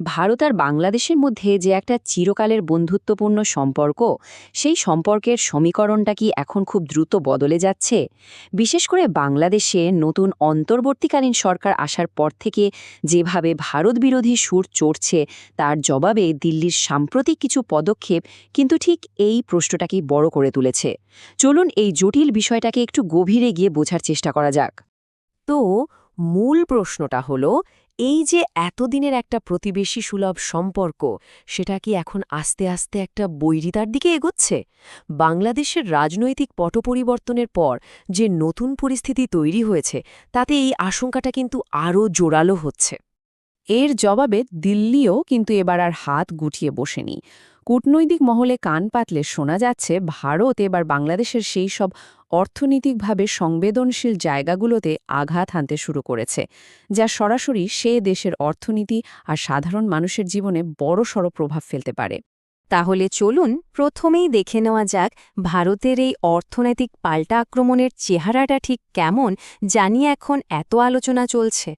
ভারত আর বাংলাদেশের মধ্যে যে একটা চিরকালের বন্ধুত্বপূর্ণ সম্পর্ক, সেই সম্পর্কের সমীকরণটা কি এখন খুব দ্রুত বদলে যাচ্ছে? বিশেষ করে বাংলাদেশে নতুন অন্তর্বর্তীকালীন সরকার আসার পর থেকে যেভাবে ভারত বিরোধী সুর চড়ছে, তার জবাবে দিল্লির সাম্প্রতিক কিছু পদক্ষেপ কিন্তু ঠিক এই প্রশ্নটাকেই বড় করে তুলেছে। চলুন এই জটিল বিষয়টাকে একটু গভীরে গিয়ে বোঝার চেষ্টা করা যাক। তো মূল প্রশ্নটা হলো, এই যে এতদিনের একটা প্রতিবেশী সুলভ সম্পর্ক, সেটা কি এখন আস্তে আস্তে একটা বৈরিতার দিকে এগোচ্ছে? বাংলাদেশের রাজনৈতিক পট পরিবর্তনের পর যে নতুন পরিস্থিতি তৈরি হয়েছে, তাতে এই আশঙ্কাটা কিন্তু আরও জোরালো হচ্ছে। এর জবাবে দিল্লিও কিন্তু এবার আর হাত গুটিয়ে বসেনি। কূটনৈতিক মহলে কান পাতলে শোনা যাচ্ছে ভারত এবার বাংলাদেশের সেই সব অর্থনৈতিকভাবে সংবেদনশীল জায়গাগুলোতে আঘাত হানতে শুরু করেছে, যা সরাসরি সে দেশের অর্থনীতি আর সাধারণ মানুষের জীবনে বড়সড় প্রভাব ফেলতে পারে। তাহলে চলুন প্রথমেই দেখে নেওয়া যাক ভারতের এই অর্থনৈতিক পাল্টা আক্রমণের চেহারাটা ঠিক কেমন, জানিয়ে এখন এত আলোচনা চলছে।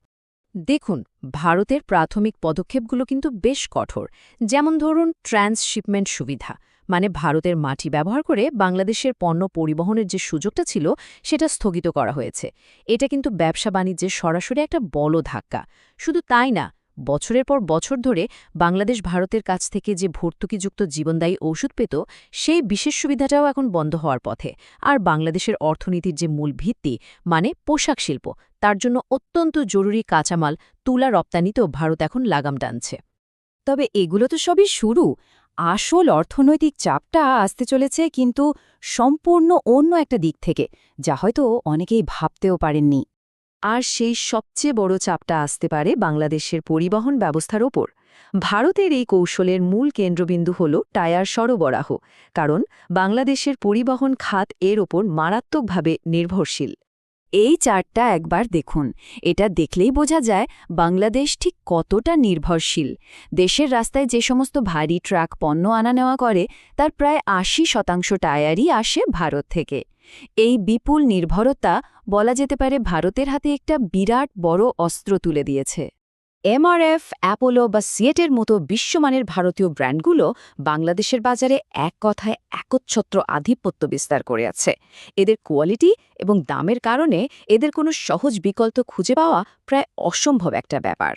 দেখুন, ভারতের প্রাথমিক পদক্ষেপগুলো কিন্তু বেশ কঠোর। যেমন ধরুন ট্রান্সশিপমেন্ট সুবিধা, মানে ভারতের মাটি ব্যবহার করে বাংলাদেশের পণ্য পরিবহনের যে সুযোগটা ছিল সেটা স্থগিত করা হয়েছে। এটা কিন্তু ব্যবসা বাণিজ্যে সরাসরি একটা বড় ধাক্কা। শুধু তাই না, বছরের পর বছর ধরে বাংলাদেশ ভারতের কাছ থেকে যে ভর্তুকিযুক্ত জীবনদায়ী ওষুধ পেত, সেই বিশেষ সুবিধাটাও এখন বন্ধ হওয়ার পথে। আর বাংলাদেশের অর্থনীতির যে মূল ভিত্তি, মানে পোশাক শিল্প, তার জন্য অত্যন্ত জরুরি কাঁচামাল তুলা রপ্তানিতেও ভারত এখন লাগাম টানছে। তবে এগুলো তো সবই শুরু। আসল অর্থনৈতিক চাপটা আসতে চলেছে কিন্তু সম্পূর্ণ অন্য একটা দিক থেকে, যা হয়তো অনেকেই ভাবতেও পারেননি। আর সেই সবচেয়ে বড় চাপটা আসতে পারে বাংলাদেশের পরিবহন ব্যবস্থার ওপর। ভারতের এই কৌশলের মূল কেন্দ্রবিন্দু হল টায়ার সরবরাহ, কারণ বাংলাদেশের পরিবহন খাত এর ওপর মারাত্মকভাবে নির্ভরশীল। এই চার্টটা একবার দেখুন। এটা দেখলেই বোঝা যায় বাংলাদেশ ঠিক কতটা নির্ভরশীল। দেশের রাস্তায় যে সমস্ত ভারী ট্রাক পণ্য আনা নেওয়া করে, তার প্রায় ৮০% টায়ারই আসে ভারত থেকে। এই বিপুল নির্ভরতা বলা যেতে পারে ভারতের হাতে একটা বিরাট বড় অস্ত্র তুলে দিয়েছে। এমআরএফ, অ্যাপোলো বা সিয়েটের মতো বিশ্বমানের ভারতীয় ব্র্যান্ডগুলো বাংলাদেশের বাজারে এক কথায় একচ্ছত্র আধিপত্য বিস্তার করে আছে। এদের কোয়ালিটি এবং দামের কারণে এদের কোনো সহজ বিকল্প খুঁজে পাওয়া প্রায় অসম্ভব একটা ব্যাপার।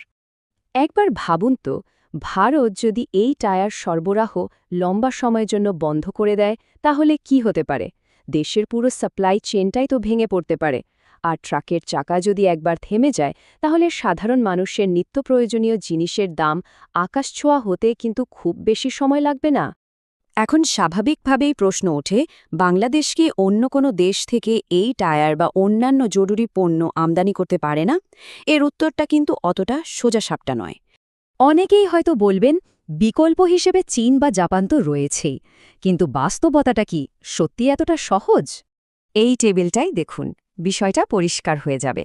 একবার ভাবুন তো, ভারত যদি এই টায়ার সরবরাহ লম্বা সময়ের জন্য বন্ধ করে দেয়, তাহলে কি হতে পারে? দেশের পুরো সাপ্লাই চেনটাই তো ভেঙে পড়তে পারে। আর ট্রাকের চাকা যদি একবার থেমে যায়, তাহলে সাধারণ মানুষের নিত্য প্রয়োজনীয় জিনিসের দাম আকাশছোঁয়া হতে কিন্তু খুব বেশি সময় লাগবে না। এখন স্বাভাবিকভাবেই প্রশ্ন ওঠে, বাংলাদেশ কি অন্য কোনো দেশ থেকে এই টায়ার বা অন্যান্য জরুরি পণ্য আমদানি করতে পারে না? এর উত্তরটা কিন্তু অতটা সোজাসাপটা নয়। অনেকেই হয়তো বলবেন, বিকল্প হিসেবে চীন বা জাপান তো রয়েছেই, কিন্তু বাস্তবতাটা কি সত্যি এতটা সহজ? এই টেবিলটাই দেখুন, বিষয়টা পরিষ্কার হয়ে যাবে।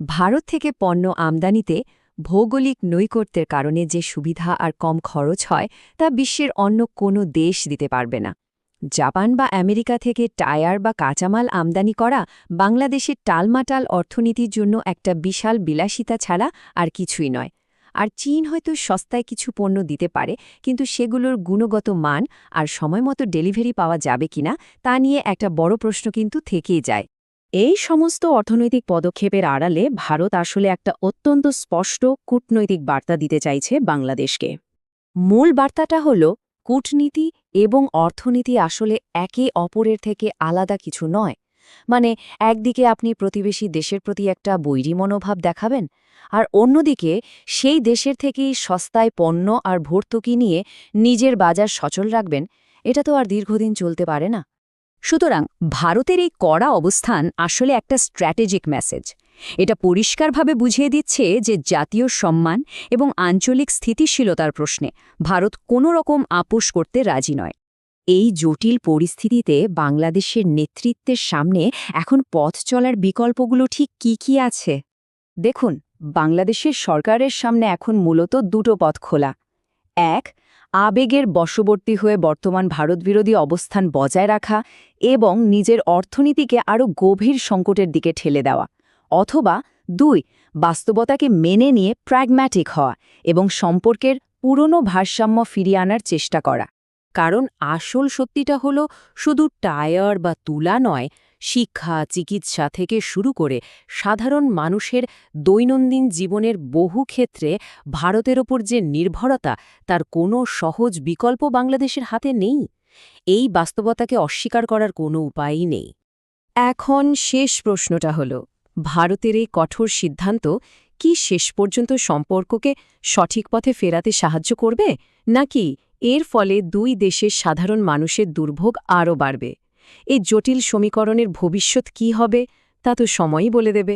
ভারত থেকে পণ্য আমদানিতে ভৌগোলিক নৈকট্যের কারণে যে সুবিধা আর কম খরচ হয়, তা বিশ্বের অন্য কোনো দেশ দিতে পারবে না। জাপান বা আমেরিকা থেকে টায়ার বা কাঁচামাল আমদানি করা বাংলাদেশের টালমাটাল অর্থনীতির জন্য একটা বিশাল বিলাসিতা ছাড়া আর কিছুই নয়। আর চীন হয়তো সস্তায় কিছু পণ্য দিতে পারে, কিন্তু সেগুলোর গুণগত মান আর সময়মতো ডেলিভারি পাওয়া যাবে কিনা তা নিয়ে একটা বড় প্রশ্ন কিন্তু থেকেই যায়। এই সমস্ত অর্থনৈতিক পদক্ষেপের আড়ালে ভারত আসলে একটা অত্যন্ত স্পষ্ট কূটনৈতিক বার্তা দিতে চাইছে বাংলাদেশকে। মূল বার্তাটা হল, কূটনীতি এবং অর্থনীতি আসলে একে অপরের থেকে আলাদা কিছু নয়। মানে, একদিকে আপনি প্রতিবেশী দেশের প্রতি একটা বৈরী মনোভাব দেখাবেন, আর অন্যদিকে সেই দেশের থেকেই সস্তায় পণ্য আর ভর্তুকি নিয়ে নিজের বাজার সচল রাখবেন। এটা তো আর দীর্ঘদিন চলতে পারে না। সুতরাং ভারতের এই কড়া অবস্থান আসলে একটা স্ট্র্যাটেজিক মেসেজ। এটা পরিষ্কারভাবে বুঝিয়ে দিচ্ছে যে জাতীয় সম্মান এবং আঞ্চলিক স্থিতিশীলতার প্রশ্নে ভারত কোনো রকম আপোষ করতে রাজি নয়। এই জটিল পরিস্থিতিতে বাংলাদেশের নেতৃত্বের সামনে এখন পথ চলার বিকল্পগুলো ঠিক কি আছে? দেখুন, বাংলাদেশের সরকারের সামনে এখন মূলত দুটো পথ খোলা। এক, আবেগের বশবর্তী হয়ে বর্তমান ভারতবিরোধী অবস্থান বজায় রাখা এবং নিজের অর্থনীতিকে আরও গভীর সংকটের দিকে ঠেলে দেওয়া। অথবা ২, বাস্তবতাকে মেনে নিয়ে প্র্যাগম্যাটিক হওয়া এবং সম্পর্কের পুরনো ভারসাম্য ফিরিয়ে আনার চেষ্টা করা। কারণ আসল সত্যিটা হলো শুধু টায়ার বা তুলা নয়, শিক্ষা, চিকিৎসা থেকে শুরু করে সাধারণ মানুষের দৈনন্দিন জীবনের বহু ক্ষেত্রে ভারতের ওপর যে নির্ভরতা, তার কোনো সহজ বিকল্প বাংলাদেশের হাতে নেই। এই বাস্তবতাকে অস্বীকার করার কোনো উপায়ই নেই। এখন শেষ প্রশ্নটা হল, ভারতের এই কঠোর সিদ্ধান্ত কি শেষ পর্যন্ত সম্পর্ককে সঠিক পথে ফেরাতে সাহায্য করবে, নাকি এর ফলে দুই দেশের সাধারণ মানুষের দুর্ভোগ আরও বাড়বে? এই জটিল সমীকরণের ভবিষ্যৎ কী হবে তা তো সময়ই বলে দেবে।